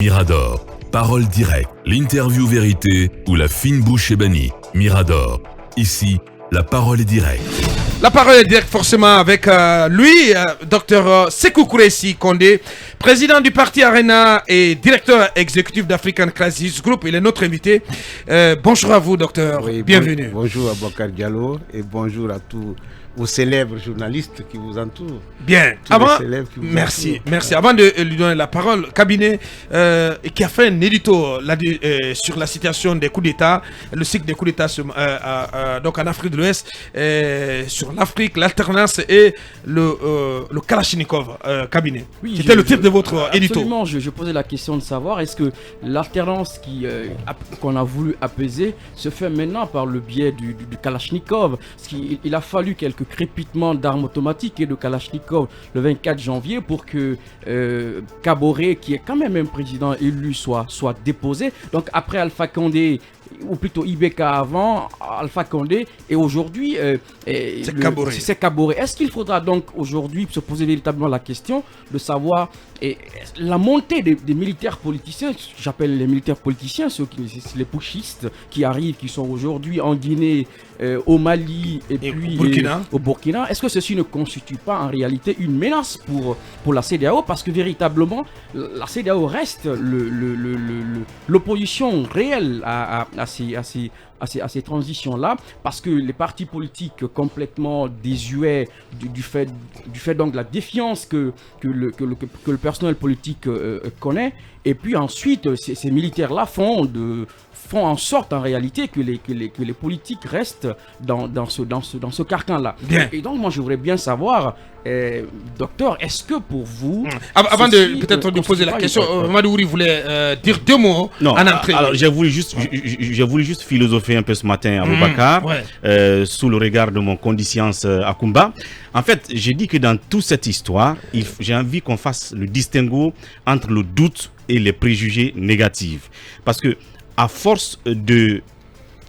Mirador, parole directe, l'interview vérité ou la fine bouche est bannie. Mirador, ici, la parole est directe. La parole est directe forcément avec lui, Dr Sékou Kouressi Condé, président du parti Arena et directeur exécutif d'African Crisis Group. Il est notre invité. Bonjour à vous, docteur. Oui, bienvenue. Bonjour à Bokar Diallo et bonjour à tous vos célèbres journalistes qui vous entourent. Bien. Merci. Avant de lui donner la parole, cabinet qui a fait un édito sur la situation des coups d'État, le cycle des coups d'État donc en Afrique de l'Ouest, sur l'Afrique, l'alternance et le Kalachnikov cabinet. Oui, c'était le titre de votre édito. Absolument, je posais la question de savoir est-ce que l'alternance qu'on a voulu apaiser se fait maintenant par le biais du Kalachnikov. Parce qu'il a fallu quelques crépitements d'armes automatiques et de Kalachnikov le 24 janvier pour que Kaboré, qui est quand même un président élu, soit déposé. Donc après Alpha Condé, ou plutôt Ibeka avant, Alpha Condé, et aujourd'hui c'est Kaboré. Est-ce qu'il faudra donc aujourd'hui se poser véritablement la question de savoir la montée des militaires politiciens, j'appelle les militaires politiciens, les putschistes qui arrivent, qui sont aujourd'hui en Guinée, au Mali et puis au Burkina. Est-ce que ceci ne constitue pas en réalité une menace pour la CEDEAO? Parce que véritablement, la CEDEAO reste l'opposition réelle à ces transitions-là, parce que les partis politiques complètement désuets du fait donc de la défiance que le personnel politique connaît, et puis ensuite ces militaires-là font en sorte en réalité que les politiques restent dans ce carcan-là. Et donc moi je voudrais bien savoir, docteur, est-ce que pour vous... Avant de peut-être de poser la question, Madouri voulait dire deux mots en entrée. Alors j'ai voulu juste philosopher un peu ce matin à Boubacar, sous le regard de mon condiscience à Kumba. En fait, j'ai dit que dans toute cette histoire, j'ai envie qu'on fasse le distinguo entre le doute et les préjugés négatifs. Parce que à force de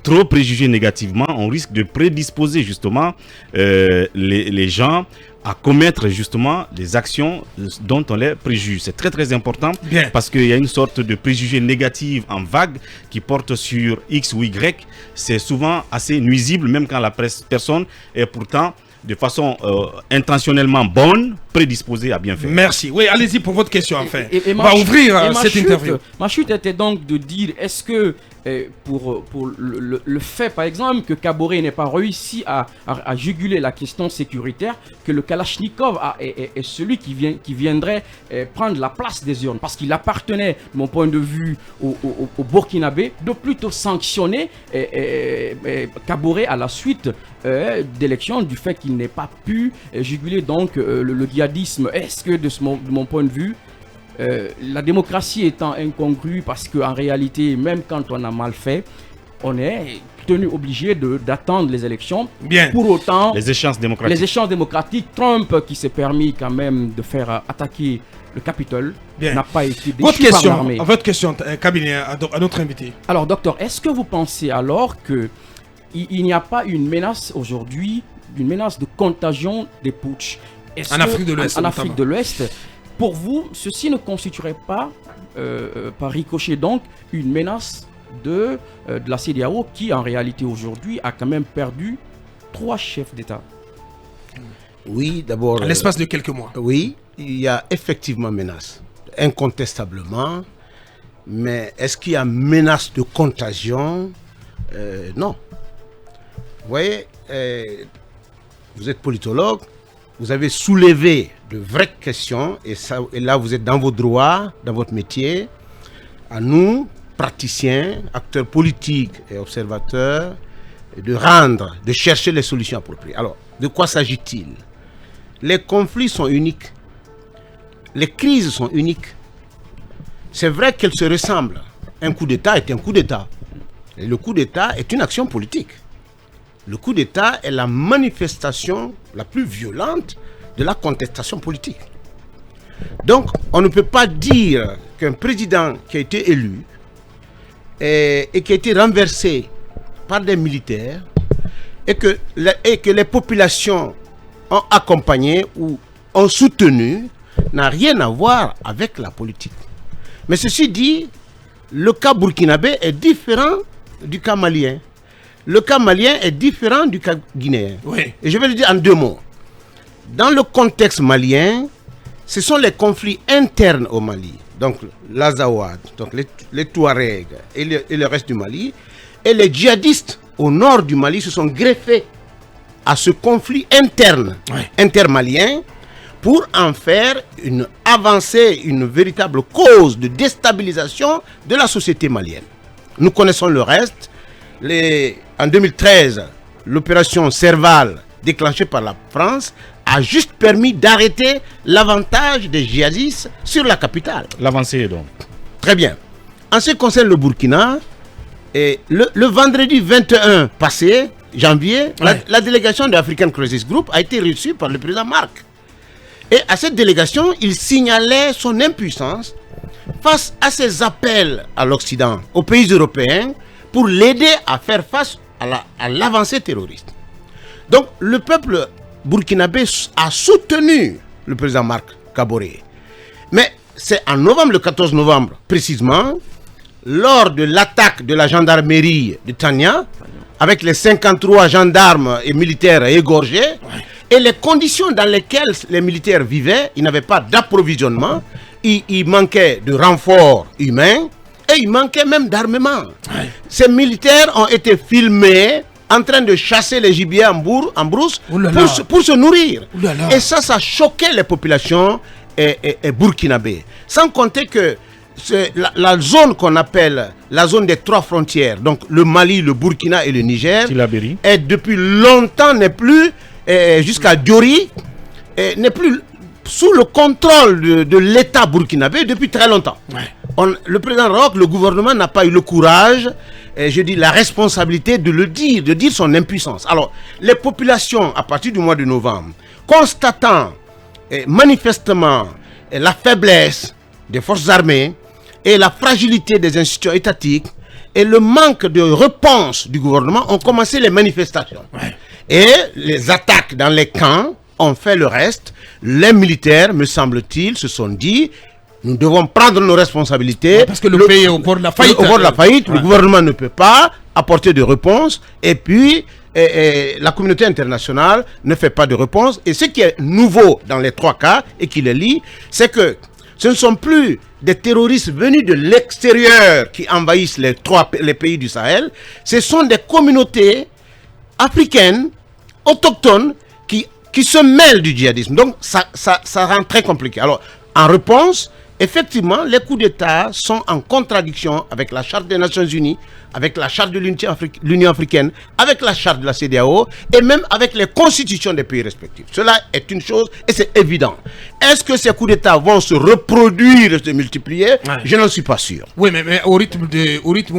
trop préjuger négativement, on risque de prédisposer justement les gens à commettre justement des actions dont on les préjuge. C'est très très important. Parce qu'il y a une sorte de préjugé négatif en vague qui porte sur X ou Y. C'est souvent assez nuisible, même quand la personne est pourtant de façon intentionnellement bonne, prédisposée à bien faire. Merci. Oui, allez-y pour votre question enfin. On va ouvrir cette interview. Ma chute était donc de dire, est-ce que pour le fait par exemple que Kaboré n'ait pas réussi à juguler la question sécuritaire, que le Kalachnikov est celui qui viendrait prendre la place des urnes, parce qu'il appartenait, de mon point de vue, au Burkinabé, de plutôt sanctionner Kaboré à la suite d'élections, du fait qu'il n'ait pas pu juguler donc le djihadisme. Est-ce que de mon point de vue, la démocratie étant incongrue, parce qu'en réalité, même quand on a mal fait, on est obligé d'attendre les élections. Pour autant, les échéances démocratiques, Trump qui s'est permis quand même de faire attaquer le Capitole n'a pas été déchu par l'armée. Votre question, cabinet, à notre invité. Alors, docteur, est-ce que vous pensez alors que il n'y a pas une menace aujourd'hui, une menace de contagion des putschs en Afrique de l'Ouest? En Afrique de l'Ouest, pour vous, ceci ne constituerait pas, par ricochet donc, une menace de la CEDEAO qui, en réalité, aujourd'hui, a quand même perdu 3 chefs d'État? Oui, d'abord... À l'espace de quelques mois. Oui, il y a effectivement menace, incontestablement. Mais est-ce qu'il y a menace de contagion? Non. Vous voyez, vous êtes politologue, vous avez soulevé de vraies questions, et là vous êtes dans vos droits, dans votre métier. À nous, praticiens, acteurs politiques et observateurs, de chercher les solutions appropriées. Alors, de quoi s'agit-il? Les conflits sont uniques, les crises sont uniques. C'est vrai qu'elles se ressemblent. Un coup d'État est un coup d'État. Et le coup d'État est une action politique. Le coup d'État est la manifestation la plus violente de la contestation politique. Donc, on ne peut pas dire qu'un président qui a été élu et qui a été renversé par des militaires et que les populations ont accompagné ou ont soutenu n'a rien à voir avec la politique. Mais ceci dit, le cas burkinabé est différent du cas malien. Le cas malien est différent du cas guinéen. Oui. Et je vais le dire en 2 mots. Dans le contexte malien, ce sont les conflits internes au Mali. Donc l'Azawad, donc les Touaregs et le reste du Mali. Et les djihadistes au nord du Mali se sont greffés à ce conflit interne, intermalien, pour en faire une avancée, une véritable cause de déstabilisation de la société malienne. Nous connaissons le reste. En 2013, l'opération Serval, déclenchée par la France, a juste permis d'arrêter l'avantage des djihadistes sur la capitale. L'avancée donc. Très bien. En ce qui concerne le Burkina, le vendredi 21 passé, janvier, la délégation de African Crisis Group a été reçue par le président Marc. Et à cette délégation, il signalait son impuissance face à ses appels à l'Occident, aux pays européens, pour l'aider à faire face à l'avancée terroriste. Donc, le peuple burkinabé a soutenu le président Marc Kaboré. Mais c'est en novembre, le 14 novembre précisément, lors de l'attaque de la gendarmerie de Tania, avec les 53 gendarmes et militaires égorgés, et les conditions dans lesquelles les militaires vivaient, ils n'avaient pas d'approvisionnement, il manquait de renforts humains, et il manquait même d'armement. Ces militaires ont été filmés en train de chasser les gibiers en brousse pour se nourrir. Et ça choquait les populations burkinabées. Sans compter que la zone qu'on appelle la zone des 3 frontières, donc le Mali, le Burkina et le Niger, est depuis longtemps, n'est plus, jusqu'à Diori, n'est plus sous le contrôle de l'État burkinabé depuis très longtemps. Le président Roch, le gouvernement n'a pas eu le courage, je dis la responsabilité de le dire, de dire son impuissance. Alors, les populations, à partir du mois de novembre, constatant manifestement la faiblesse des forces armées et la fragilité des institutions étatiques et le manque de réponse du gouvernement, ont commencé les manifestations. Et les attaques dans les camps ont fait le reste. Les militaires, me semble-t-il, se sont dit: nous devons prendre nos responsabilités. Parce que le pays est au bord de la faillite. Le gouvernement ne peut pas apporter de réponse. Et puis, la communauté internationale ne fait pas de réponse. Et ce qui est nouveau dans les 3 cas, et qui les lie, c'est que ce ne sont plus des terroristes venus de l'extérieur qui envahissent les pays du Sahel. Ce sont des communautés africaines, autochtones, qui se mêlent du djihadisme. Donc, ça rend très compliqué. Alors, en réponse, effectivement, les coups d'État sont en contradiction avec la Charte des Nations Unies, avec la Charte de l'Union africaine, avec la Charte de la CEDEAO et même avec les constitutions des pays respectifs. Cela est une chose et c'est évident. Est-ce que ces coups d'État vont se reproduire et se multiplier? Je n'en suis pas sûr. Oui, mais au rythme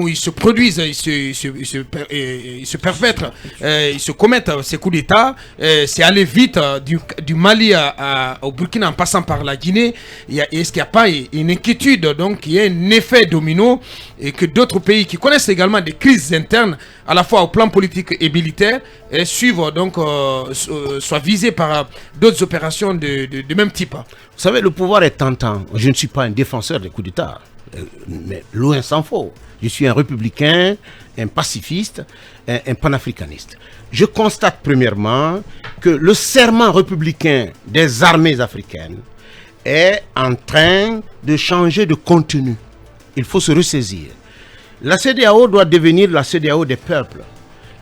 où ils se produisent, ils se perpètrent, ils se commettent ces coups d'État, c'est aller vite du Mali au Burkina en passant par la Guinée. Est-ce qu'il n'y a pas une inquiétude, donc il y a un effet domino et que d'autres pays qui connaissent également des crises internes, à la fois au plan politique et militaire, suivent donc soient visés par d'autres opérations de même type. Vous savez, le pouvoir est tentant. Je ne suis pas un défenseur des coups d'État, mais loin s'en faut. Je suis un républicain, un pacifiste, un panafricaniste. Je constate premièrement que le serment républicain des armées africaines est en train de changer de contenu. Il faut se ressaisir. La CEDEAO doit devenir la CEDEAO des peuples.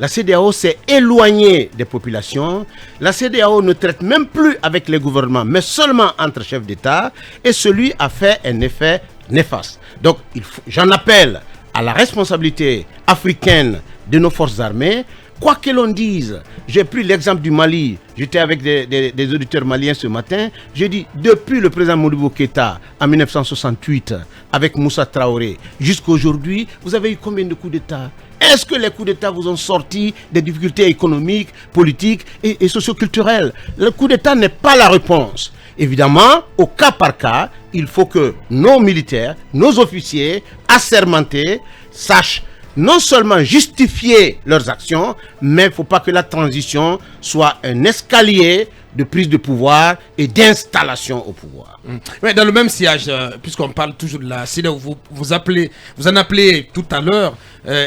La CEDEAO s'est éloignée des populations. La CEDEAO ne traite même plus avec les gouvernements, mais seulement entre chefs d'État. Et celui a fait un effet néfaste. Donc, j'en appelle à la responsabilité africaine de nos forces armées. Quoi que l'on dise, j'ai pris l'exemple du Mali. J'étais avec des auditeurs maliens ce matin. J'ai dit, depuis le président Modibo Keïta en 1968, avec Moussa Traoré, jusqu'à aujourd'hui, vous avez eu combien de coups d'État? Est-ce que les coups d'État vous ont sorti des difficultés économiques, politiques et socioculturelles? Le coup d'État n'est pas la réponse. Évidemment, au cas par cas, il faut que nos militaires, nos officiers assermentés sachent non seulement justifier leurs actions, mais il ne faut pas que la transition soit un escalier de prise de pouvoir et d'installation au pouvoir. Mais dans le même sillage, puisqu'on parle toujours de la CEDEAO, vous en appelez tout à l'heure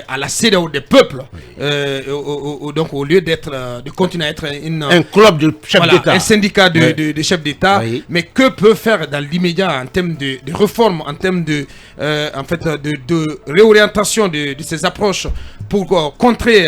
à la CEDEAO des peuples, donc au lieu de continuer à être un club de chefs d'État, un syndicat de chefs d'État, mais que peut faire dans l'immédiat en termes de réforme, en termes de réorientation de ces approches pour contrer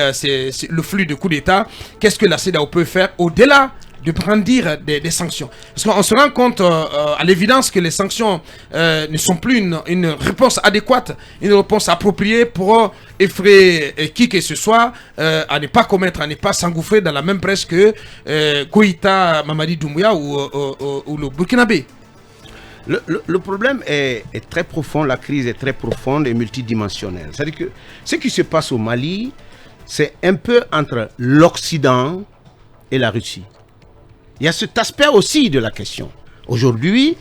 le flux de coups d'État? Qu'est-ce que la CEDEAO peut faire au-delà de brandir des sanctions? Parce qu'on se rend compte à l'évidence que les sanctions ne sont plus une réponse adéquate, une réponse appropriée pour effrayer qui que ce soit à ne pas commettre, à ne pas s'engouffrer dans la même brèche que Koïta, Mamadi Doumbouya ou le Burkinabé. Le problème est très profond, la crise est très profonde et multidimensionnelle. C'est-à-dire que ce qui se passe au Mali, c'est un peu entre l'Occident et la Russie. Il y a cet aspect aussi de la question. Aujourd'hui,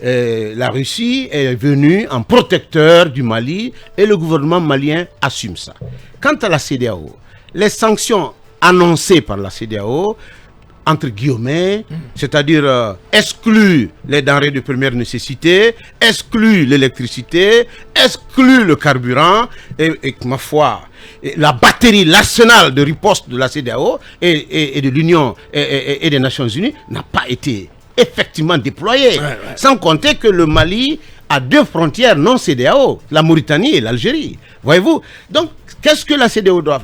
la Russie est venue en protecteur du Mali et le gouvernement malien assume ça. Quant à la CEDEAO, les sanctions annoncées par la CEDEAO, entre guillemets, c'est-à-dire exclut les denrées de première nécessité, exclut l'électricité, exclut le carburant, et ma foi, la batterie, l'arsenal de riposte de la CEDEAO et de l'Union et des Nations Unies n'a pas été effectivement déployé. Sans compter que le Mali a 2 frontières non CEDEAO, la Mauritanie et l'Algérie. Voyez-vous? Donc, qu'est-ce que la CEDEAO doit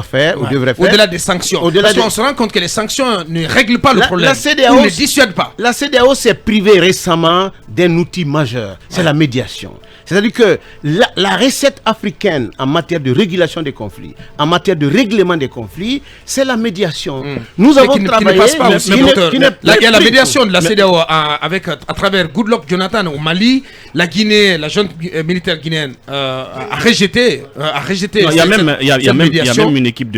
faire ou devrait faire? Au-delà des sanctions. Parce qu'on se rend compte que les sanctions ne règlent pas le problème. La CEDEAO ne dissuadent pas. La CEDEAO s'est privée récemment d'un outil majeur, c'est la médiation. C'est-à-dire que la recette africaine en matière de régulation des conflits, en matière de règlement des conflits, c'est la médiation. Nous avons travaillé... Qui ne passe pas aussi, il y a la médiation de la CEDEAO à travers Goodluck Jonathan au Mali. La Guinée, la junte militaire guinéenne a rejeté il y a même une équipe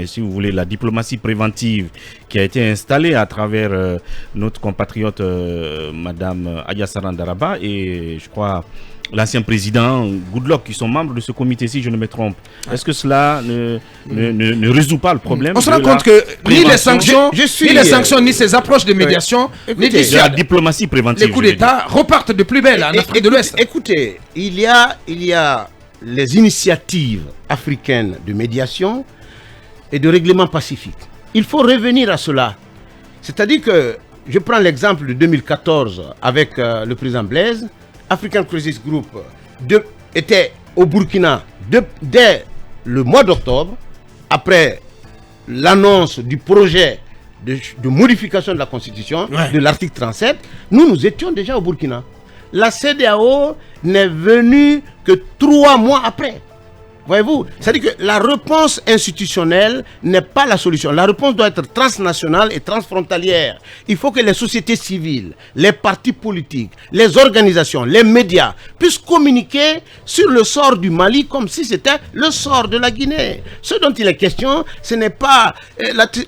si vous voulez, la diplomatie préventive qui a été installée à travers notre compatriote Madame Ayasaran Daraba et je crois l'ancien président Goodluck qui sont membres de ce comité, si je ne me trompe. Est-ce que cela ne résout pas le problème? On se rend compte que ni les sanctions, ni ces approches de médiation, ni de la diplomatie préventive, les coups d'État repartent de plus belle en Afrique de l'Ouest. Écoutez, il y a les initiatives africaines de médiation et de règlement pacifique. Il faut revenir à cela. C'est-à-dire que, je prends l'exemple de 2014 avec le président Blaise, African Crisis Group était au Burkina dès le mois d'octobre, après l'annonce du projet de modification de la Constitution, de l'article 37, nous étions déjà au Burkina. La CEDEAO n'est venue que 3 mois après. Voyez-vous, c'est-à-dire que la réponse institutionnelle n'est pas la solution. La réponse doit être transnationale et transfrontalière. Il faut que les sociétés civiles, les partis politiques, les organisations, les médias puissent communiquer sur le sort du Mali comme si c'était le sort de la Guinée. Ce dont il est question, ce n'est pas...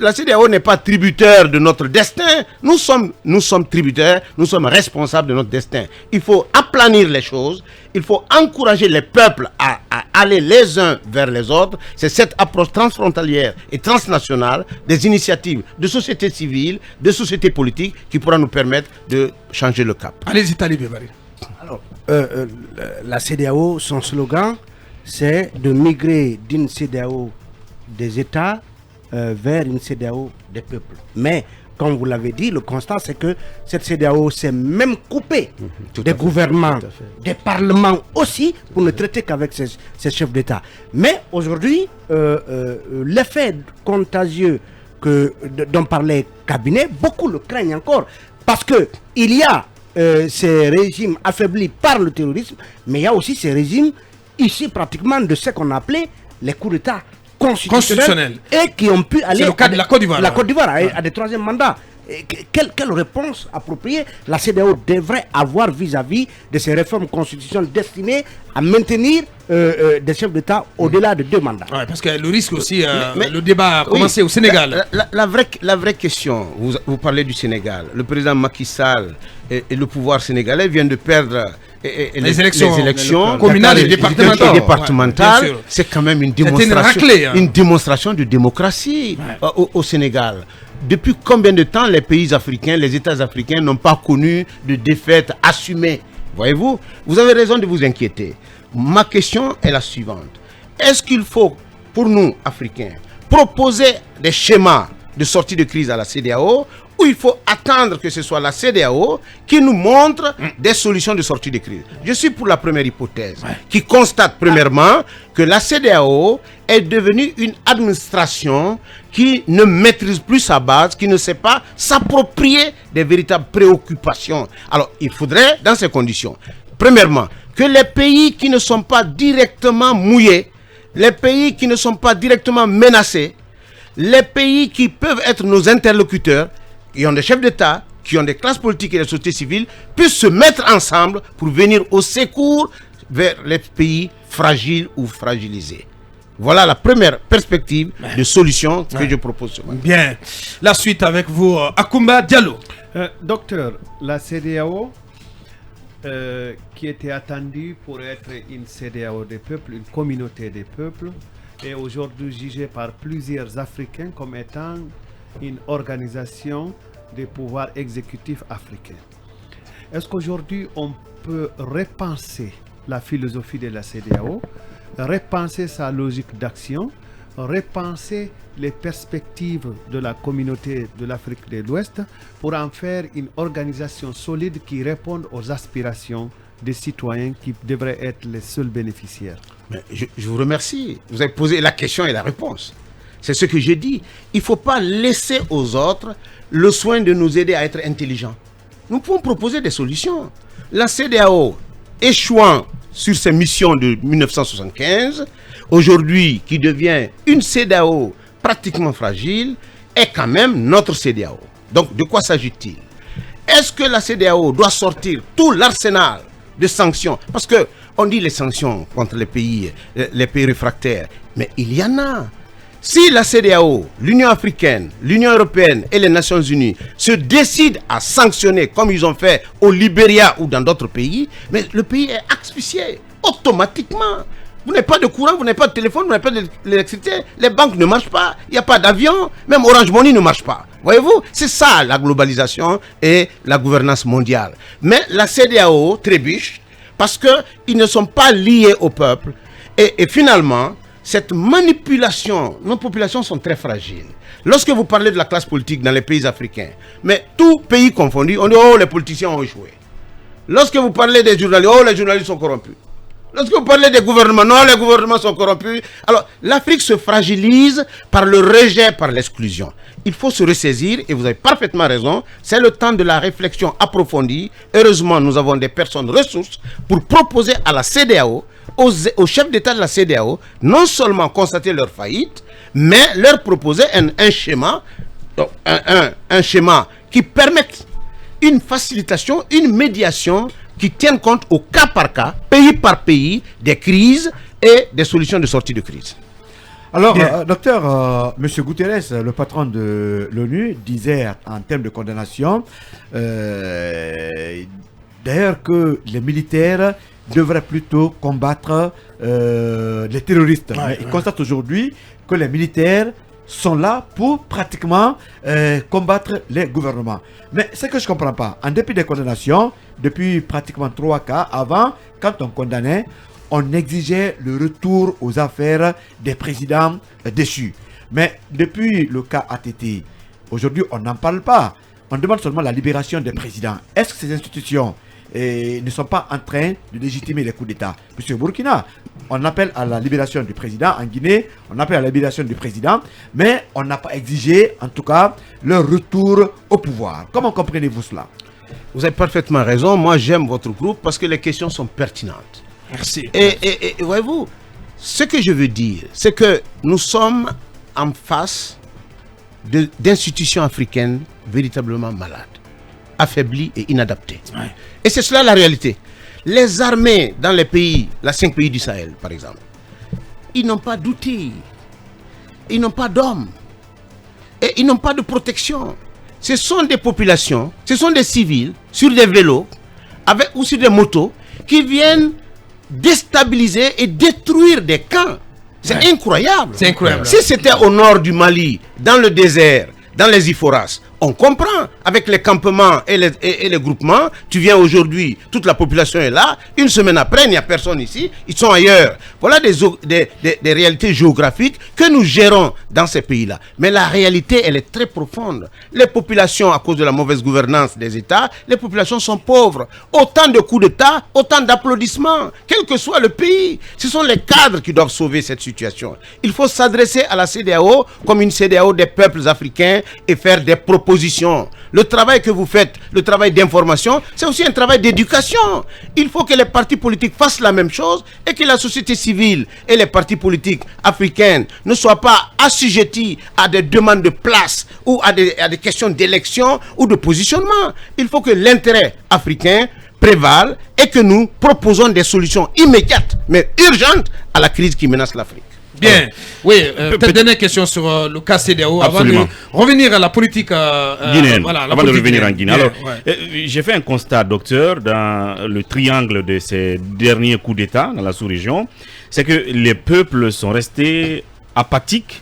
La CEDEAO n'est pas tributaire de notre destin. Nous sommes tributaires, nous sommes responsables de notre destin. Il faut aplanir les choses. Il faut encourager les peuples à aller les uns vers les autres. C'est cette approche transfrontalière et transnationale des initiatives de société civile, de société politique qui pourra nous permettre de changer le cap. Allez-y, Talibé Bari. Alors, la CEDEAO, son slogan, c'est de migrer d'une CEDEAO des États vers une CEDEAO des peuples. Mais comme vous l'avez dit, le constat, c'est que cette CEDEAO s'est même coupée des gouvernements, des parlements aussi, pour ne traiter qu'avec ces chefs d'État. Mais aujourd'hui, l'effet contagieux dont parlait Cabinet, beaucoup le craignent encore. Parce qu'il y a ces régimes affaiblis par le terrorisme, mais il y a aussi ces régimes issus pratiquement de ce qu'on appelait les coups d'État constitutionnels et qui ont pu aller... C'est le cas de la Côte d'Ivoire. La Côte d'Ivoire à des troisième mandats. Quelle réponse appropriée la CEDEAO devrait avoir vis-à-vis de ces réformes constitutionnelles destinées à maintenir des chefs d'État au-delà de 2 mandats? Parce que le risque aussi, le débat a commencé au Sénégal. La vraie question, vous parlez du Sénégal. Le président Macky Sall et le pouvoir sénégalais viennent de perdre les élections communales et départementales, c'est quand même une démonstration de démocratie au Sénégal. Depuis combien de temps les pays africains, les États africains n'ont pas connu de défaite assumée? Voyez-vous, vous avez raison de vous inquiéter. Ma question est la suivante. Est-ce qu'il faut, pour nous, Africains, proposer des schémas de sortie de crise à la CEDEAO, ou il faut attendre que ce soit la CEDEAO qui nous montre des solutions de sortie de crise? Je suis pour la première hypothèse, qui constate premièrement que la CEDEAO est devenue une administration qui ne maîtrise plus sa base, qui ne sait pas s'approprier des véritables préoccupations. Alors, il faudrait, dans ces conditions, premièrement, que les pays qui ne sont pas directement mouillés, les pays qui ne sont pas directement menacés, les pays qui peuvent être nos interlocuteurs, qui ont des chefs d'État, qui ont des classes politiques et des sociétés civiles, puissent se mettre ensemble pour venir au secours vers les pays fragiles ou fragilisés. Voilà la première perspective de solution que je propose. Bien. La suite avec vous, Akoumba Diallo. Docteur, la CEDEAO, qui était attendue pour être une CEDEAO des peuples, une communauté des peuples, est aujourd'hui jugée par plusieurs Africains comme étant une organisation des pouvoirs exécutifs africains. Est-ce qu'aujourd'hui on peut repenser la philosophie de la CEDEAO, repenser sa logique d'action, repenser les perspectives de la communauté de l'Afrique de l'Ouest pour en faire une organisation solide qui réponde aux aspirations des citoyens qui devraient être les seuls bénéficiaires? Mais je vous remercie. Vous avez posé la question et la réponse. C'est ce que j'ai dit. Il ne faut pas laisser aux autres le soin de nous aider à être intelligents. Nous pouvons proposer des solutions. La CEDEAO, échouant sur ses missions de 1975, aujourd'hui qui devient une CEDEAO pratiquement fragile, est quand même notre CEDEAO. Donc de quoi s'agit-il? Est-ce que la CEDEAO doit sortir tout l'arsenal de sanctions? Parce que on dit les sanctions contre les pays réfractaires, mais il y en a. Si la CEDEAO, l'Union africaine, l'Union européenne et les Nations unies se décident à sanctionner comme ils ont fait au Libéria ou dans d'autres pays, mais le pays est asphyxié automatiquement. Vous n'avez pas de courant, vous n'avez pas de téléphone, vous n'avez pas d'électricité, les banques ne marchent pas, il n'y a pas d'avion, même Orange Money ne marche pas. Voyez-vous, c'est ça la globalisation et la gouvernance mondiale. Mais la CEDEAO trébuche parce qu'ils ne sont pas liés au peuple et finalement, cette manipulation, nos populations sont très fragiles. Lorsque vous parlez de la classe politique dans les pays africains, mais tout pays confondu, on dit « Oh, les politiciens ont échoué ». Lorsque vous parlez des journalistes, « Oh, les journalistes sont corrompus ». Lorsque vous parlez des gouvernements, non, les gouvernements sont corrompus. Alors, l'Afrique se fragilise par le rejet, par l'exclusion. Il faut se ressaisir, et vous avez parfaitement raison, c'est le temps de la réflexion approfondie. Heureusement, nous avons des personnes ressources pour proposer à la CEDEAO, aux chefs d'État de la CEDEAO, non seulement constater leur faillite, mais leur proposer un schéma, un schéma qui permette une facilitation, une médiation qui tienne compte au cas par cas, pays par pays, des crises et des solutions de sortie de crise. Alors, docteur, M. Guterres, le patron de l'ONU, disait en termes de condamnation, d'ailleurs que les militaires devraient plutôt combattre les terroristes. Il constate aujourd'hui que les militaires sont là pour pratiquement combattre les gouvernements. Mais ce que je ne comprends pas, en dépit des condamnations, depuis pratiquement 3 cas, avant, quand on condamnait, on exigeait le retour aux affaires des présidents déchus. Mais depuis le cas ATT, aujourd'hui on n'en parle pas. On demande seulement la libération des présidents. Est-ce que ces institutions ne sont pas en train de légitimer les coups d'État? Monsieur Burkina, on appelle à la libération du président. En Guinée, on appelle à la libération du président. Mais on n'a pas exigé, en tout cas, leur retour au pouvoir. Comment comprenez-vous cela? Vous avez parfaitement raison. Moi, j'aime votre groupe parce que les questions sont pertinentes. Merci. Et voyez-vous, ce que je veux dire, c'est que nous sommes en face d'institutions africaines véritablement malades, affaiblies et inadaptées. Ouais. Et c'est cela la réalité. Les armées dans les pays, les 5 pays du Sahel, par exemple, ils n'ont pas d'outils, ils n'ont pas d'hommes, et ils n'ont pas de protection. Ce sont des populations, ce sont des civils sur des vélos ou sur des motos qui viennent déstabiliser et détruire des camps. C'est incroyable. C'est incroyable. Si c'était au nord du Mali, dans le désert, dans les Iforas, on comprend. Avec les campements et les groupements, tu viens aujourd'hui, toute la population est là. Une semaine après, il n'y a personne ici. Ils sont ailleurs. Voilà des réalités géographiques que nous gérons dans ces pays-là. Mais la réalité, elle est très profonde. Les populations, à cause de la mauvaise gouvernance des États, les populations sont pauvres. Autant de coups d'État, autant d'applaudissements, quel que soit le pays. Ce sont les cadres qui doivent sauver cette situation. Il faut s'adresser à la CEDEAO comme une CEDEAO des peuples africains et faire des propositions. Le travail que vous faites, le travail d'information, c'est aussi un travail d'éducation. Il faut que les partis politiques fassent la même chose et que la société civile et les partis politiques africains ne soient pas assujettis à des demandes de place ou à des questions d'élection ou de positionnement. Il faut que l'intérêt africain prévale et que nous proposons des solutions immédiates mais urgentes à la crise qui menace l'Afrique. Bien, oui, peut-être dernière question sur le cas CEDEAO avant de revenir à la politique guinéenne. Avant de revenir en Guinée. Alors, j'ai fait un constat, docteur, dans le triangle de ces derniers coups d'État dans la sous-région, c'est que les peuples sont restés apathiques.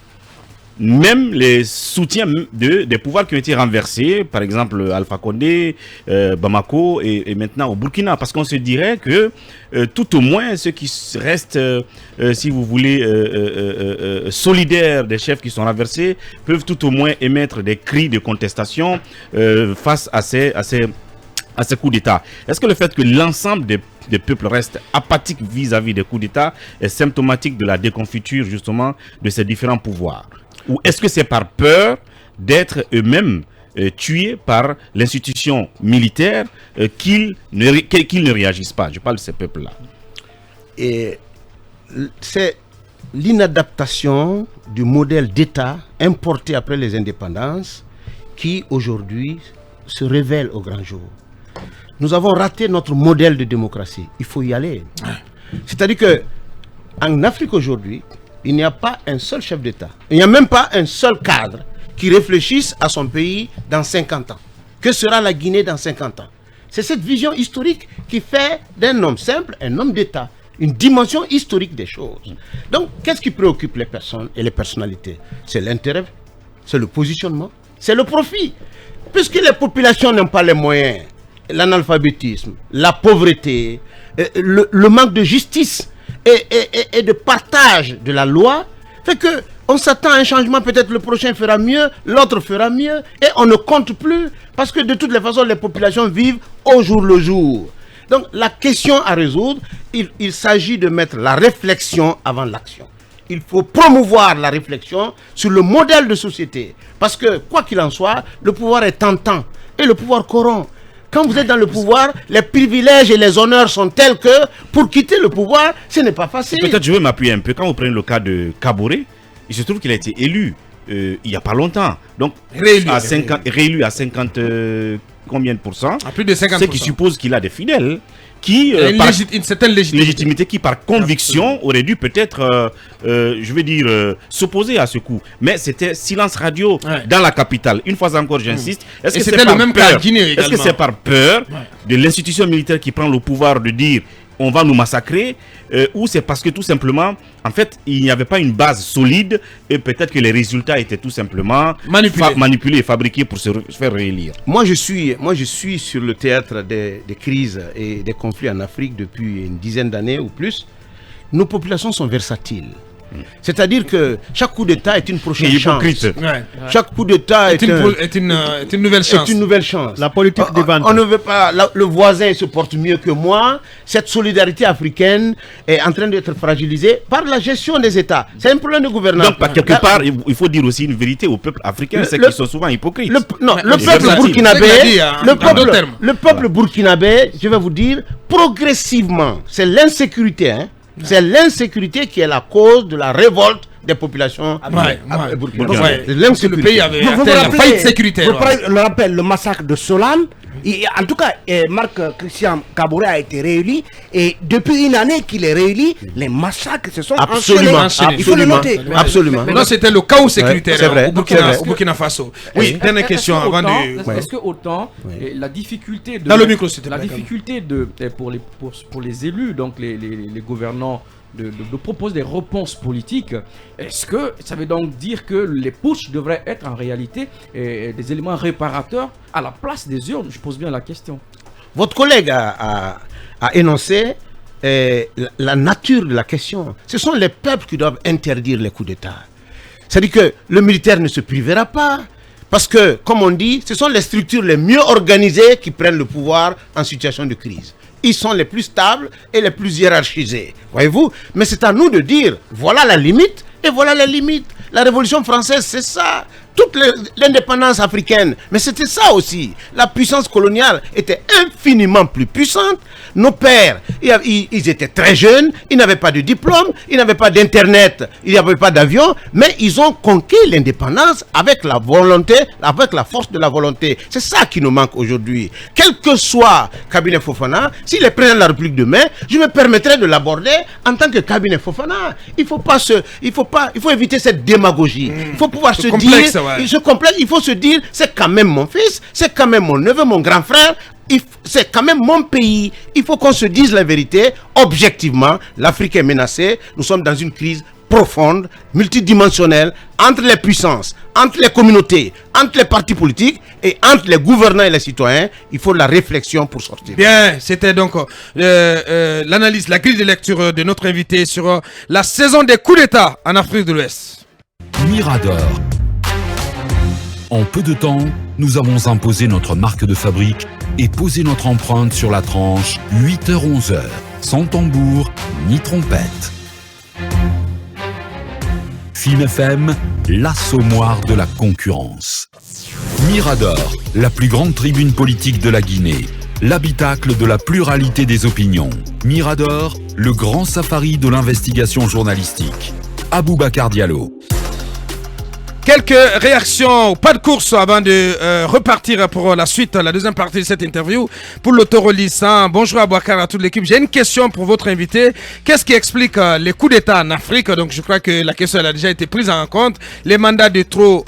Même les soutiens des pouvoirs qui ont été renversés, par exemple Alpha Condé, Bamako et maintenant au Burkina, parce qu'on se dirait que tout au moins ceux qui restent, si vous voulez, solidaires des chefs qui sont renversés, peuvent tout au moins émettre des cris de contestation face à ces coups d'État. Est-ce que le fait que l'ensemble des peuples restent apathiques vis-à-vis des coups d'État est symptomatique de la déconfiture justement de ces différents pouvoirs? Ou est-ce que c'est par peur d'être eux-mêmes tués par l'institution militaire qu'ils ne réagissent pas? Je parle de ces peuples-là. Et c'est l'inadaptation du modèle d'État importé après les indépendances qui aujourd'hui se révèle au grand jour. Nous avons raté notre modèle de démocratie. Il faut y aller. C'est-à-dire que en Afrique aujourd'hui, il n'y a pas un seul chef d'État. Il n'y a même pas un seul cadre qui réfléchisse à son pays dans 50 ans. Que sera la Guinée dans 50 ans? C'est cette vision historique qui fait d'un homme simple un homme d'État. Une dimension historique des choses. Donc, qu'est-ce qui préoccupe les personnes et les personnalités? C'est l'intérêt, c'est le positionnement, c'est le profit. Puisque les populations n'ont pas les moyens, l'analphabétisme, la pauvreté, le manque de justice et de partage de la loi, fait que on s'attend à un changement, peut-être le prochain fera mieux, l'autre fera mieux, et on ne compte plus, parce que de toutes les façons, les populations vivent au jour le jour. Donc la question à résoudre, il s'agit de mettre la réflexion avant l'action. Il faut promouvoir la réflexion sur le modèle de société, parce que quoi qu'il en soit, le pouvoir est tentant, et le pouvoir corrompt. Quand vous êtes dans le pouvoir, les privilèges et les honneurs sont tels que pour quitter le pouvoir, ce n'est pas facile. Peut-être je vais m'appuyer un peu. Quand vous prenez le cas de Kaboré, il se trouve qu'il a été élu il n'y a pas longtemps. Donc, réélu à 50 combien de pourcents? À plus de 50%. Ce qui suppose qu'il a des fidèles. Qui, une certaine légitimité qui par conviction aurait dû peut-être, je vais dire, s'opposer à ce coup. Mais c'était silence radio dans la capitale. Une fois encore, j'insiste. Est-ce que c'était le même cas à Guinée également? Est-ce que c'est par peur de l'institution militaire qui prend le pouvoir de dire on va nous massacrer, ou c'est parce que tout simplement, en fait, il n'y avait pas une base solide et peut-être que les résultats étaient tout simplement manipulés et fabriqués pour se faire réélire? Moi, je suis sur le théâtre des crises et des conflits en Afrique depuis une dizaine d'années ou plus. Nos populations sont versatiles. C'est-à-dire que chaque coup d'État est une prochaine chance. Chaque coup d'État est une nouvelle chance. Est une nouvelle chance. La politique des ventes. On ne veut pas, le voisin se porte mieux que moi. Cette solidarité africaine est en train d'être fragilisée par la gestion des États. C'est un problème de gouvernance. Donc, quelque part, il faut dire aussi une vérité au peuple africain, c'est qu'ils sont souvent hypocrites. Le peuple burkinabé, je vais vous dire, progressivement, c'est l'insécurité, c'est l'insécurité qui est la cause de la révolte des populations burkinabées. Le pays avait atteint la faillite sécuritaire. Je le rappelle, le massacre de Solane, En tout cas, Marc Christian Kaboré a été réélu et depuis une année qu'il est réélu, les massacres se sont enchaînés. Il faut le noter. Absolument. Non, c'était le chaos sécuritaire c'est vrai, au Burkina Faso. Oui, dernière question avant de... Est-ce que autant la difficulté dans le micro, c'était la difficulté pour les élus, donc les gouvernants, de proposer des réponses politiques, est-ce que ça veut donc dire que les putschs devraient être en réalité des éléments réparateurs à la place des urnes? Je pose bien la question. Votre collègue a énoncé la nature de la question. Ce sont les peuples qui doivent interdire les coups d'État. C'est-à-dire que le militaire ne se privera pas. Parce que, comme on dit, ce sont les structures les mieux organisées qui prennent le pouvoir en situation de crise. Ils sont les plus stables et les plus hiérarchisés. Voyez-vous? Mais c'est à nous de dire, voilà la limite et voilà les limites. La Révolution française, c'est ça. Toute l'indépendance africaine, mais c'était ça aussi. La puissance coloniale était infiniment plus puissante. Nos pères, ils étaient très jeunes, ils n'avaient pas de diplôme, ils n'avaient pas d'internet, ils n'avaient pas d'avion, mais ils ont conquis l'indépendance avec la volonté, avec la force de la volonté. C'est ça qui nous manque aujourd'hui. Quel que soit Cabinet Fofana, s'il est président de la République demain, je me permettrai de l'aborder en tant que Cabinet Fofana. Il faut éviter cette démagogie. Il faut pouvoir se dire... Ce complexe, il faut se dire, c'est quand même mon fils, c'est quand même mon neveu, mon grand frère, c'est quand même mon pays. Il faut qu'on se dise la vérité. Objectivement, l'Afrique est menacée. Nous sommes dans une crise profonde, multidimensionnelle, entre les puissances, entre les communautés, entre les partis politiques et entre les gouvernants et les citoyens. Il faut de la réflexion pour sortir. Bien, c'était donc l'analyse, la grille de lecture de notre invité sur la saison des coups d'État en Afrique de l'Ouest. Mirador. En peu de temps, nous avons imposé notre marque de fabrique et posé notre empreinte sur la tranche 8h-11h, sans tambour ni trompette. Film FM, l'assommoir de la concurrence. Mirador, la plus grande tribune politique de la Guinée, l'habitacle de la pluralité des opinions. Mirador, le grand safari de l'investigation journalistique. Aboubacar Diallo. Quelques réactions, pas de course avant de repartir pour la suite, la deuxième partie de cette interview. Pour l'autorolissant, bonjour Aboubacar à toute l'équipe. J'ai une question pour votre invité. Qu'est-ce qui explique les coups d'État en Afrique? Donc je crois que la question elle a déjà été prise en compte. Les mandats de trop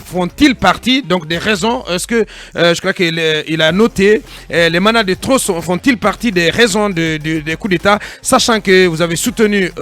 font-ils partie donc des raisons? Est-ce que je crois qu'il a noté les mandats de trop font-ils partie des raisons des coups d'État, sachant que vous avez soutenu,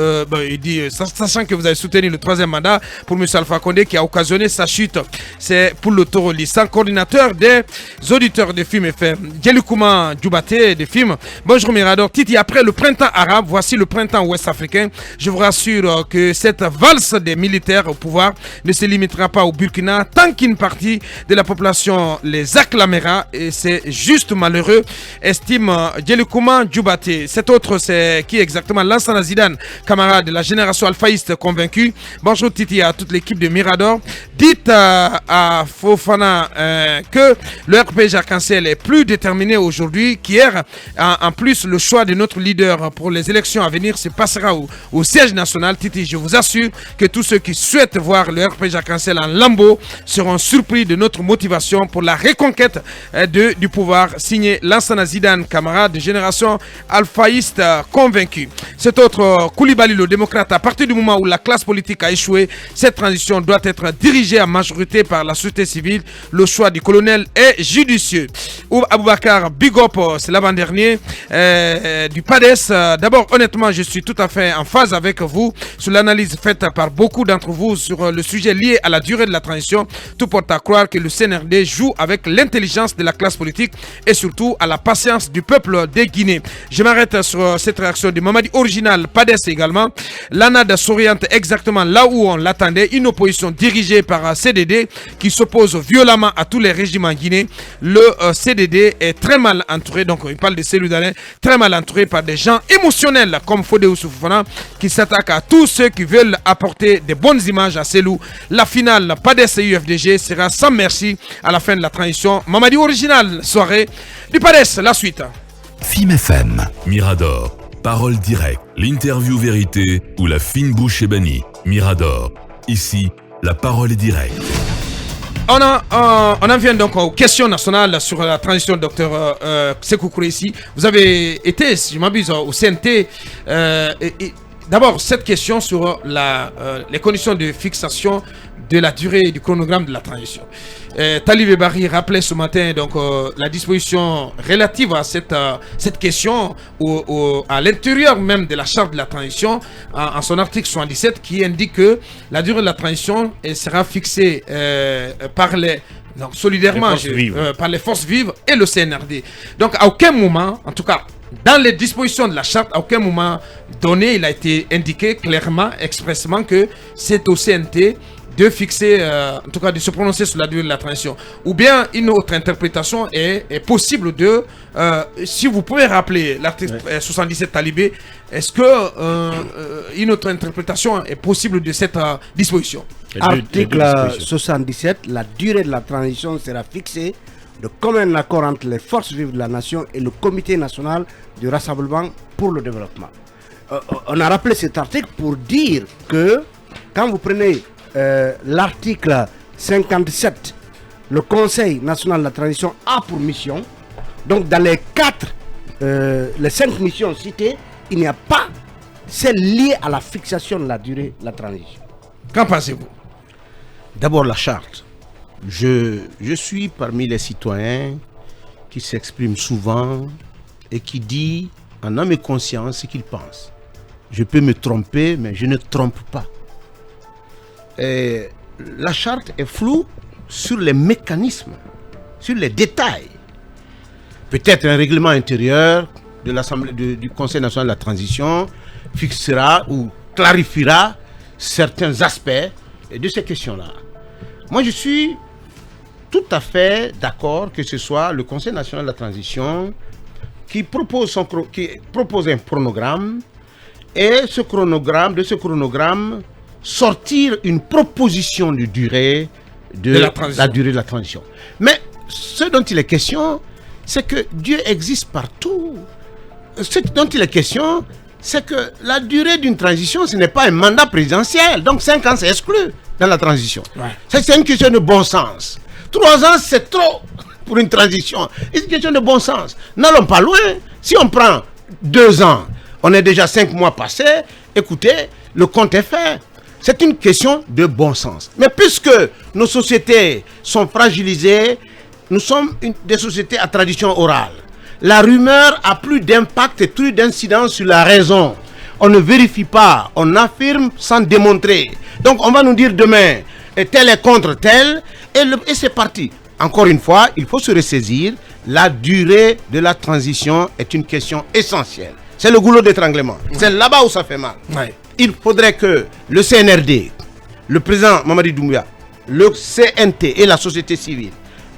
sachant que vous avez soutenu le troisième mandat pour M. Alpha Condé qui a occasionné sa chute. C'est pour l'autorolissant, coordinateur des auditeurs de Film FM. Djelikouman Djoubaté de Film. Bonjour Mirador. Titi, après le printemps arabe, voici le printemps ouest-africain. Je vous rassure que cette valse des militaires au pouvoir ne se limitera pas au Burkina tant qu'une partie de la population les acclamera et c'est juste malheureux, estime Djelikouman Djoubaté. Cet autre, c'est qui exactement? Lansana Zidane, camarade de la génération alphaïste convaincue. Bonjour Titi à toute l'équipe de Mirador. Dites à Fofana que le RPG Arc-en-Ciel est plus déterminé aujourd'hui qu'hier. En plus, le choix de notre leader pour les élections à venir se passera au siège national. Titi, je vous assure que tous ceux qui souhaitent voir le RPG Arc-en-Ciel en lambeaux seront surpris de notre motivation pour la reconquête du pouvoir. Signé Lansana Zidane, camarade de génération alphaïste convaincu. Cet autre Koulibaly, le démocrate, à partir du moment où la classe politique a échoué, cette transition doit être dirigée en majorité par la société civile. Le choix du colonel est judicieux. Aboubacar, big up, c'est l'avant-dernier du PADES. D'abord, honnêtement, je suis tout à fait en phase avec vous sur l'analyse faite par beaucoup d'entre vous sur le sujet lié à la durée de la transition. Tout porte à croire que le CNRD joue avec l'intelligence de la classe politique et surtout à la patience du peuple des Guinées. Je m'arrête sur cette réaction de Mamadi Original, PADES également. L'ANAD s'oriente exactement là où on l'attendait, une opposition dirigée par CDD qui s'oppose violemment à tous les régimes en Guinée. Le CDD est très mal entouré, donc il parle de Cellou Dalein, très mal entouré par des gens émotionnels comme Fodé Oussoufouana qui s'attaquent à tous ceux qui veulent apporter des bonnes images à Cellou. La finale PADES et UFDG sera sans merci à la fin de la transition. Mamadi Original, soirée du PADES, la suite. Film FM, Mirador, parole directe, l'interview vérité ou la fine bouche ébanie. Mirador, ici, la parole est directe. on en vient donc aux questions nationales sur la transition, docteur Sékou Koureyssi. Vous avez été, si je m'abuse, au CNT. D'abord, cette question sur les conditions de fixation de la durée du chronogramme de la transition. Talibé Bari rappelait ce matin donc, la disposition relative à cette question à l'intérieur même de la charte de la transition en son article 77 qui indique que la durée de la transition sera fixée solidairement par les forces vives et le CNRD. Donc à aucun moment, en tout cas dans les dispositions de la charte, à aucun moment donné, il a été indiqué clairement, expressément que c'est au CNT de fixer, en tout cas de se prononcer sur la durée de la transition. Ou bien une autre interprétation est possible de, si vous pouvez rappeler l'article 77 Talibé, est-ce que une autre interprétation est possible de cette disposition? Article 77, la durée de la transition sera fixée de commun accord entre les forces vives de la nation et le comité national du rassemblement pour le développement. On a rappelé cet article pour dire que quand vous prenez l'article 57, le Conseil national de la transition a pour mission, donc dans les 5 missions citées, il n'y a pas celle liée à la fixation de la durée de la transition. Qu'en pensez-vous? D'abord la charte. Je suis parmi les citoyens qui s'expriment souvent et qui dit en âme et conscience ce qu'ils pensent. Je peux me tromper, mais je ne trompe pas. Et la charte est floue sur les mécanismes, sur les détails. Peut-être un règlement intérieur de l'Assemblée du Conseil national de la transition fixera ou clarifiera certains aspects de ces questions-là. Moi, je suis tout à fait d'accord que ce soit le Conseil national de la transition qui propose un chronogramme et de ce chronogramme sortir une proposition de durée de la durée de la transition. Mais ce dont il est question, c'est que Dieu existe partout. Ce dont il est question, c'est que la durée d'une transition, ce n'est pas un mandat présidentiel. Donc 5 ans, c'est exclu dans la transition. Ouais. C'est une question de bon sens. 3 ans, c'est trop pour une transition. C'est une question de bon sens. N'allons pas loin. Si on prend 2 ans, on est déjà 5 mois passés. Écoutez, le compte est fait. C'est une question de bon sens. Mais puisque nos sociétés sont fragilisées, nous sommes des sociétés à tradition orale. La rumeur a plus d'impact et plus d'incidence sur la raison. On ne vérifie pas, on affirme sans démontrer. Donc on va nous dire demain, tel est contre tel, et c'est parti. Encore une fois, il faut se ressaisir. La durée de la transition est une question essentielle. C'est le goulot d'étranglement. C'est là-bas où ça fait mal. Ouais. Il faudrait que le CNRD, le président Mamadi Doumbouya, le CNT et la société civile,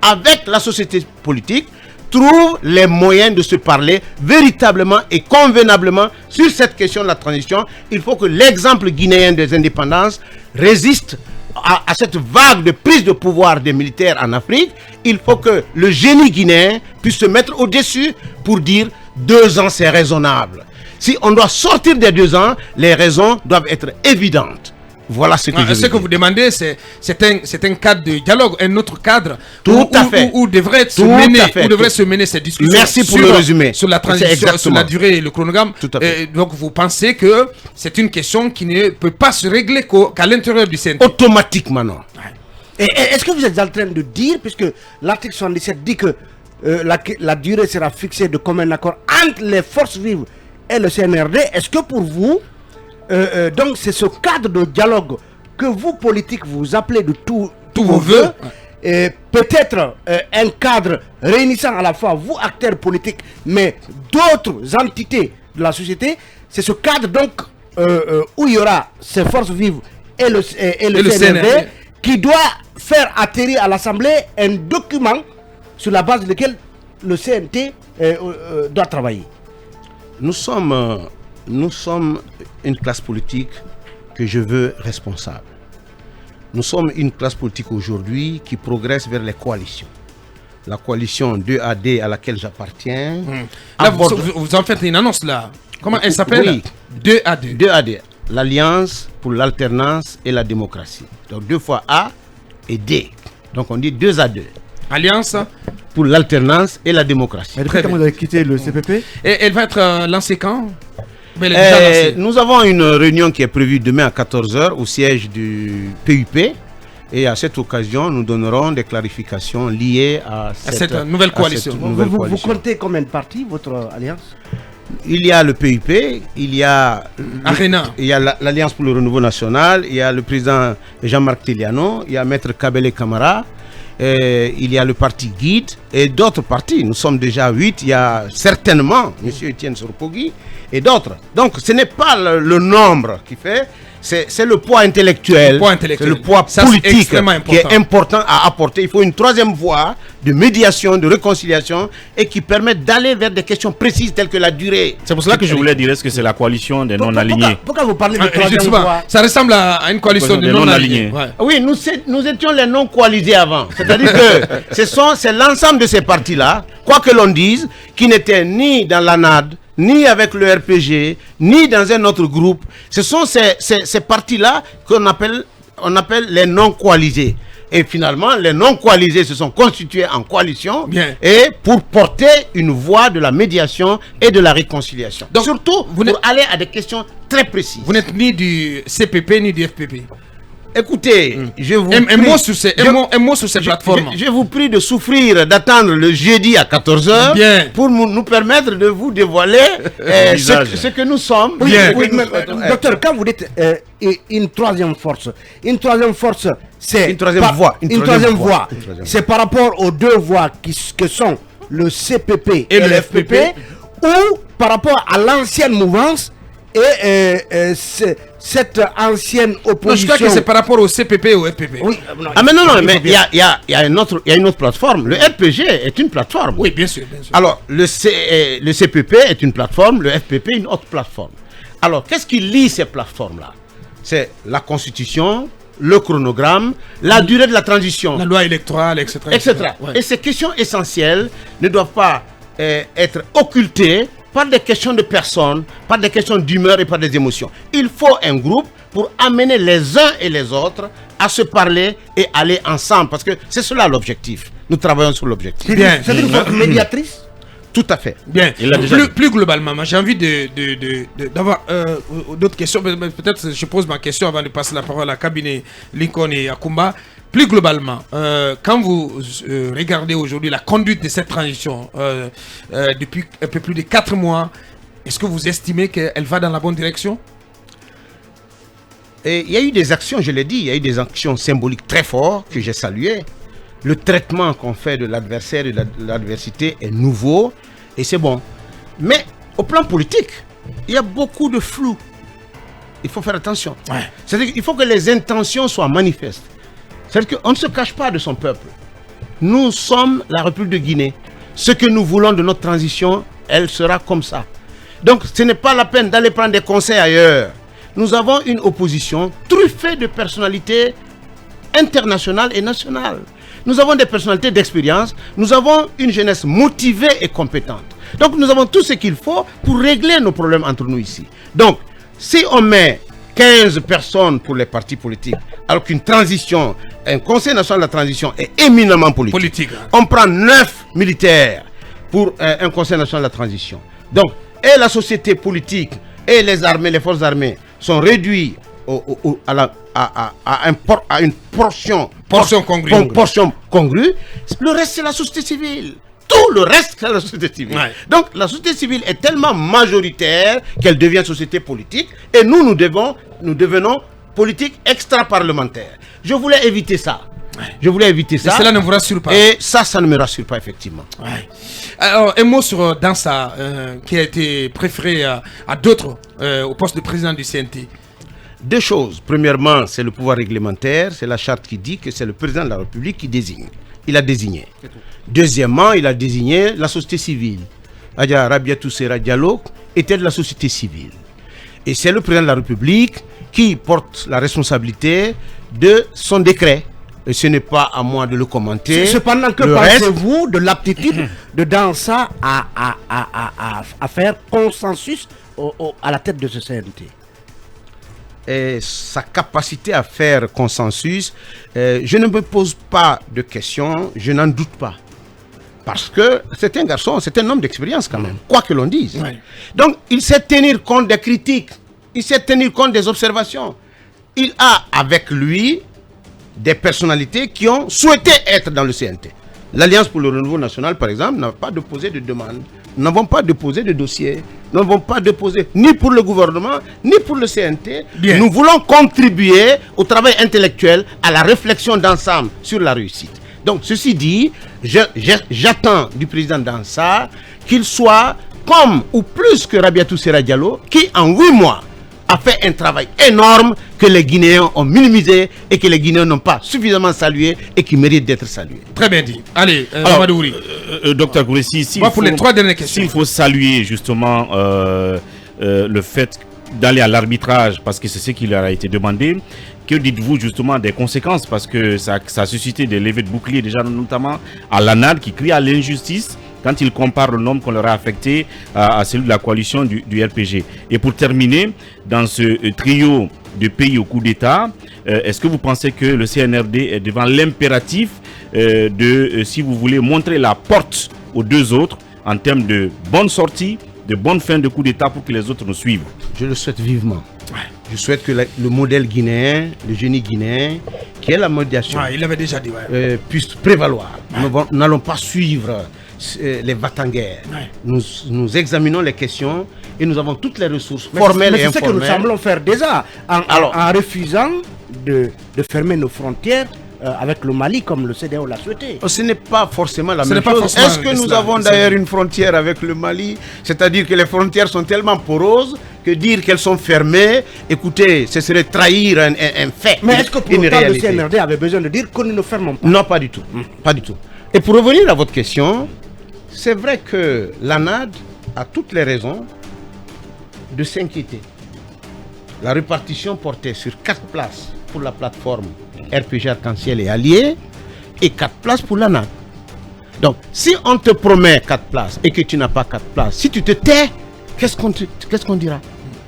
avec la société politique, trouvent les moyens de se parler véritablement et convenablement sur cette question de la transition. Il faut que l'exemple guinéen des indépendances résiste à cette vague de prise de pouvoir des militaires en Afrique. Il faut que le génie guinéen puisse se mettre au-dessus pour dire 2 ans c'est raisonnable. Si on doit sortir des 2 ans, les raisons doivent être évidentes. Voilà ce que je veux dire. Ce que vous demandez, c'est un cadre de dialogue, un autre cadre où devrait se mener cette discussion. Merci pour le résumé. Sur la transition, sur la durée et le chronogramme. Donc vous pensez que c'est une question qui ne peut pas se régler qu'à l'intérieur du CNT. Automatiquement, non. Est-ce que vous êtes en train de dire, puisque l'article 77 dit que la durée sera fixée de commun accord entre les forces vives et le CNRD, est-ce que pour vous, donc c'est ce cadre de dialogue que vous, politiques, vous appelez de tous vos voeux, et peut-être un cadre réunissant à la fois vous, acteurs politiques, mais d'autres entités de la société, c'est ce cadre donc où il y aura ces forces vives et le CNRD qui doit faire atterrir à l'Assemblée un document sur la base duquel le CNT doit travailler. Nous sommes une classe politique que je veux responsable. Nous sommes une classe politique aujourd'hui qui progresse vers les coalitions. La coalition 2AD à laquelle j'appartiens. Là, vous en faites une annonce là. Comment elle s'appelle? Oui. 2AD. 2AD. L'Alliance pour l'alternance et la démocratie. Donc 2 fois A et D. Donc on dit 2 à 2. Alliance pour l'alternance et la démocratie. Et depuis quand vous avez quitté le CPP? Et elle va être lancée quand? Nous avons une réunion qui est prévue demain à 14h au siège du PUP. Et à cette occasion, nous donnerons des clarifications liées à cette nouvelle coalition. Vous comptez combien de partis, votre alliance? Il y a le PUP, il y a l'Alliance pour le renouveau national, il y a le président Jean-Marc Teliano, il y a Maître Kabele Kamara, il y a le parti Guide et d'autres partis. Nous sommes déjà 8, il y a certainement M. Etienne Sorpogui et d'autres. Donc ce n'est pas le nombre qui fait, c'est le poids intellectuel, c'est le poids politique qui est important à apporter. Il faut une troisième voie de médiation, de réconciliation et qui permette d'aller vers des questions précises telles que la durée. C'est pour cela que je voulais dire, est-ce que c'est la coalition des non-alignés? Pourquoi vous parlez de troisième voie? Ça ressemble à une coalition des non-alignés. Oui, nous étions les non-coalisés avant. C'est-à-dire que c'est l'ensemble de ces partis-là, quoi que l'on dise, qui n'étaient ni dans l'ANAD, ni avec le RPG, ni dans un autre groupe. Ce sont ces partis-là qu'on appelle les non-coalisés. Et finalement, les non-coalisés se sont constitués en coalition et pour porter une voie de la médiation et de la réconciliation. Donc, surtout, pour aller à des questions très précises. Vous n'êtes ni du CPP ni du FPP. Écoutez, je vous un mot sur ces plateformes. Je vous prie de souffrir, d'attendre le jeudi à 14h pour nous permettre de vous dévoiler ce que nous sommes. Oui, docteur, quand vous dites une troisième force, c'est une troisième voie. C'est par rapport aux 2 voies que sont le CPP et le FPP ou par rapport à l'ancienne mouvance et cette ancienne opposition. Non, je crois que c'est par rapport au CPP et au FPP. Oui, mais il y a une autre plateforme. Le RPG est une plateforme. Oui, bien sûr. Alors, le CPP est une plateforme, le FPP une autre plateforme. Alors, qu'est-ce qui lie ces plateformes-là? C'est la Constitution, le chronogramme, la durée de la transition. La loi électorale, etc. Ouais. Et ces questions essentielles ne doivent pas être occultées par des questions de personnes, par des questions d'humeur et par des émotions. Il faut un groupe pour amener les uns et les autres à se parler et aller ensemble. Parce que c'est cela l'objectif. Nous travaillons sur l'objectif. C'est une force médiatrice? Tout à fait. Bien. Plus globalement, j'ai envie d'avoir d'autres questions. Peut-être je pose ma question avant de passer la parole à Cabinet, Lincoln et Akumba. Plus globalement, quand vous regardez aujourd'hui la conduite de cette transition depuis un peu plus de 4 mois, est-ce que vous estimez qu'elle va dans la bonne direction? Il y a eu des actions, je l'ai dit, il y a eu des actions symboliques très fortes que j'ai saluées. Le traitement qu'on fait de l'adversaire et de l'adversité est nouveau et c'est bon. Mais au plan politique, il y a beaucoup de flou. Il faut faire attention. C'est-à-dire qu'il faut que les intentions soient manifestes. C'est-à-dire qu'on ne se cache pas de son peuple. Nous sommes la République de Guinée. Ce que nous voulons de notre transition, elle sera comme ça. Donc ce n'est pas la peine d'aller prendre des conseils ailleurs. Nous avons une opposition truffée de personnalités internationales et nationales. Nous avons des personnalités d'expérience. Nous avons une jeunesse motivée et compétente. Donc nous avons tout ce qu'il faut pour régler nos problèmes entre nous ici. Donc si on met 15 personnes pour les partis politiques, alors qu'une transition, un conseil national de la transition est éminemment politique. On prend 9 militaires pour un conseil national de la transition. Donc, et la société politique et les armées, les forces armées sont réduits à une portion congrue. Le reste, c'est la société civile. Tout le reste, c'est la société civile. Donc, la société civile est tellement majoritaire qu'elle devient société politique. Et nous devenons politique extra-parlementaire. Je voulais éviter ça. Et cela ne vous rassure pas? Et ça ne me rassure pas, effectivement. Alors, un mot sur Dansa, qui a été préféré à d'autres au poste de président du CNT. 2 choses. Premièrement, c'est le pouvoir réglementaire. C'est la charte qui dit que c'est le président de la République qui désigne. Il a désigné. Deuxièmement, il a désigné la société civile. Adja Rabiatou Sera Diallo était de la société civile. Et c'est le président de la République qui porte la responsabilité de son décret. Et ce n'est pas à moi de le commenter. Cependant, que pensez-vous de l'aptitude de Dansa à faire consensus à la tête de ce CNT? sa capacité à faire consensus, je ne me pose pas de questions, je n'en doute pas. Parce que c'est un garçon, c'est un homme d'expérience quand même, quoi que l'on dise. Ouais. Donc, il sait tenir compte des critiques, il sait tenir compte des observations. Il a avec lui des personnalités qui ont souhaité être dans le CNT. L'Alliance pour le renouveau national, par exemple, n'a pas déposé de demande. Nous n'avons pas déposé de dossier. Nous n'avons pas déposé ni pour le gouvernement, ni pour le CNT. Bien. Nous voulons contribuer au travail intellectuel, à la réflexion d'ensemble sur la réussite. Donc, ceci dit, j'attends du président Dansar qu'il soit comme ou plus que Rabiatou Serra Diallo, qui en 8 mois a fait un travail énorme que les Guinéens ont minimisé et que les Guinéens n'ont pas suffisamment salué et qui mérite d'être salué. Très bien dit. Allez, Madouri. Docteur Kouressi, pour les 3 dernières questions. S'il faut saluer justement le fait d'aller à l'arbitrage, parce que c'est ce qui leur a été demandé, que dites-vous justement des conséquences? Parce que ça a suscité des levées de boucliers déjà, notamment à l'ANAD, qui crie à l'injustice quand il compare le nombre qu'on leur a affecté à celui de la coalition du RPG. Et pour terminer, dans ce trio de pays au coup d'État, est-ce que vous pensez que le CNRD est devant l'impératif de, si vous voulez, montrer la porte aux 2 autres en termes de bonne sortie, de bonne fin de coup d'État pour que les autres nous suivent? Je le souhaite vivement. Ouais. Je souhaite que le modèle guinéen, le génie guinéen, qui est la médiation, il avait déjà dit, puisse prévaloir. Ouais. Nous n'allons pas suivre les va-t-en-guerre. Ouais. Nous examinons les questions et nous avons toutes les ressources formelles et informelles. C'est ce que nous semblons faire déjà en refusant de fermer nos frontières avec le Mali comme le CEDEAO l'a souhaité. Ce n'est pas forcément la même chose. Est-ce que nous avons d'ailleurs une frontière avec le Mali? C'est-à-dire que les frontières sont tellement poreuses que dire qu'elles sont fermées, écoutez, ce serait trahir un fait. Mais est-ce que pour autant le CNRD avait besoin de dire que nous ne fermons pas? Non, pas du tout. Pas du tout. Et pour revenir à votre question, c'est vrai que l'ANAD a toutes les raisons de s'inquiéter. La répartition portait sur 4 places pour la plateforme RPG Arc-en-Ciel et Alliés et 4 places pour l'ANAD. Donc, si on te promet 4 places et que tu n'as pas 4 places, si tu te tais, qu'est-ce qu'on dira?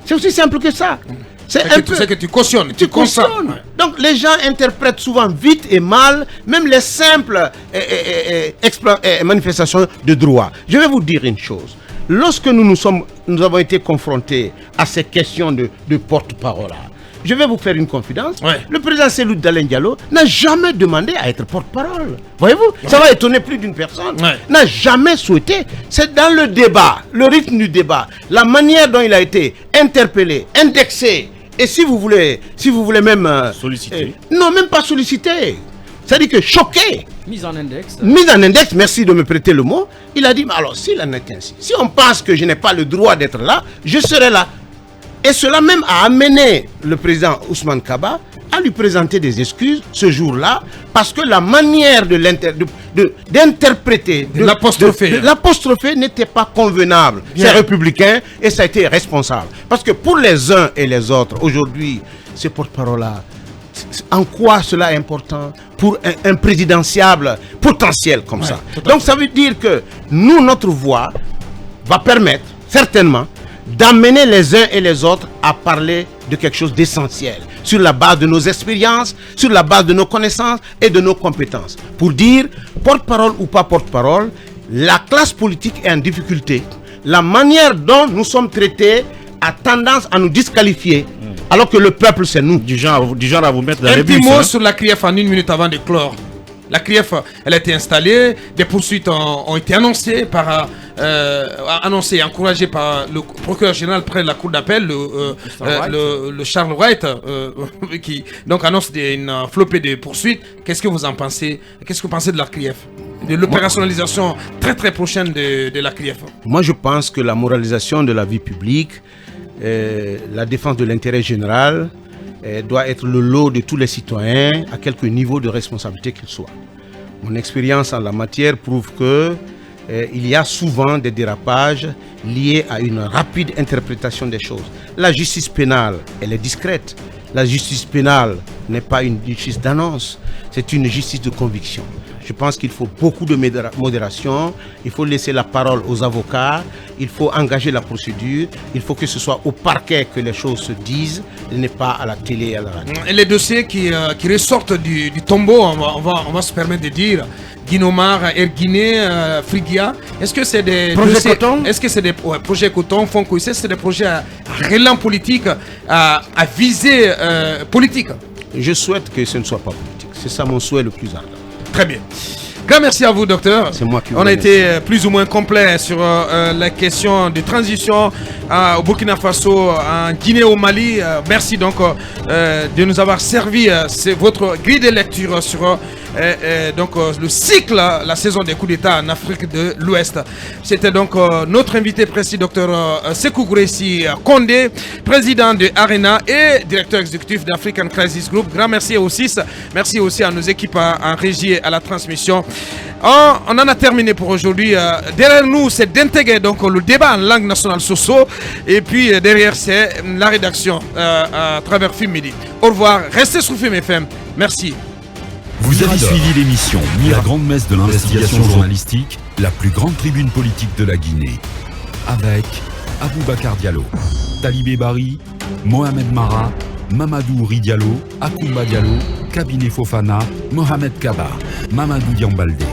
C'est aussi simple que ça. C'est que tu cautionnes. Tu cautionnes. Ouais. Donc, les gens interprètent souvent vite et mal, même les simples manifestations de droit. Je vais vous dire une chose. Lorsque nous avons été confrontés à ces questions de porte-parole, je vais vous faire une confidence. Ouais. Le président Cellou Dalein Diallo n'a jamais demandé à être porte-parole. Voyez-vous, ouais. Ça va étonner plus d'une personne. Ouais. N'a jamais souhaité. C'est dans le débat, le rythme du débat, la manière dont il a été interpellé, indexé, et si vous voulez même sollicité. Non, même pas sollicité. C'est-à-dire que choqué. Mise en index. Mise en index, merci de me prêter le mot. Il a dit, mais alors s'il en est ainsi, si on pense que je n'ai pas le droit d'être là, je serai là. Et cela même a amené le président Ousmane Kaba à lui présenter des excuses ce jour-là, parce que la manière d'interpréter, de l'apostropher n'était pas convenable. C'est républicain et ça a été responsable. Parce que pour les uns et les autres, aujourd'hui, ces porte-parole-là, en quoi cela est important pour un présidentiable potentiel comme ça? Donc ça veut dire que nous, notre voix va permettre certainement d'amener les uns et les autres à parler de quelque chose d'essentiel, sur la base de nos expériences, sur la base de nos connaissances et de nos compétences. Pour dire, porte-parole ou pas porte-parole, la classe politique est en difficulté. La manière dont nous sommes traités a tendance à nous disqualifier, alors que le peuple, c'est nous. Du genre à vous mettre dans les bus. Un petit mot sur la CRIEF en 1 minute avant de clore. La CRIEF, elle a été installée, des poursuites ont été annoncées, encouragées par le procureur général près de la cour d'appel, le Charles Wright, qui donc annonce une flopée de poursuites. Qu'est-ce que vous en pensez? Qu'est-ce que vous pensez de la CRIEF? De l'opérationnalisation très très prochaine de la CRIEF? Moi, je pense que la moralisation de la vie publique, la défense de l'intérêt général, doit être le lot de tous les citoyens, à quelque niveau de responsabilité qu'ils soient. Mon expérience en la matière prouve que il y a souvent des dérapages liés à une rapide interprétation des choses. La justice pénale, elle est discrète. La justice pénale n'est pas une justice d'annonce, c'est une justice de conviction. Je pense qu'il faut beaucoup de modération. Il faut laisser la parole aux avocats. Il faut engager la procédure. Il faut que ce soit au parquet que les choses se disent et n'est pas à la télé et à la radio. Et les dossiers qui ressortent du tombeau, on va se permettre de dire, Guinomar, Erguiné, Frigia, est-ce que c'est des projets coton? Est-ce que c'est des projets coton, Fonds c'est des projets à relan politique, à visée politique? Je souhaite que ce ne soit pas politique. C'est ça mon souhait le plus ardent. Très bien. Grand merci à vous, docteur. C'est moi qui vous On a remercie. été plus ou moins complet sur la question de transition au Burkina Faso, en Guinée, au Mali. Merci donc de nous avoir servi. C'est votre grille de lecture sur donc le cycle, la saison des coups d'État en Afrique de l'Ouest. C'était donc notre invité précis, docteur Sekou Gouressi Kondé, président de Arena et directeur exécutif d'African Crisis Group. Grand merci aux six. Merci aussi à nos équipes en régie et à la transmission. On en a terminé pour aujourd'hui. Derrière nous, c'est d'intégrer donc le débat en langue nationale Soso. Et puis derrière, c'est la rédaction à travers Film Midi. Au revoir. Restez sur Film FM. Merci. Vous avez suivi l'émission La Grande Messe de l'investigation journalistique, la plus grande tribune politique de la Guinée, avec Aboubacar Diallo, Talibé Bari, Mohamed Mara, Mamadou Ouri Diallo, Akoumba Diallo, Kabiné Fofana, Mohamed Kaba, Mamadou Diambaldé.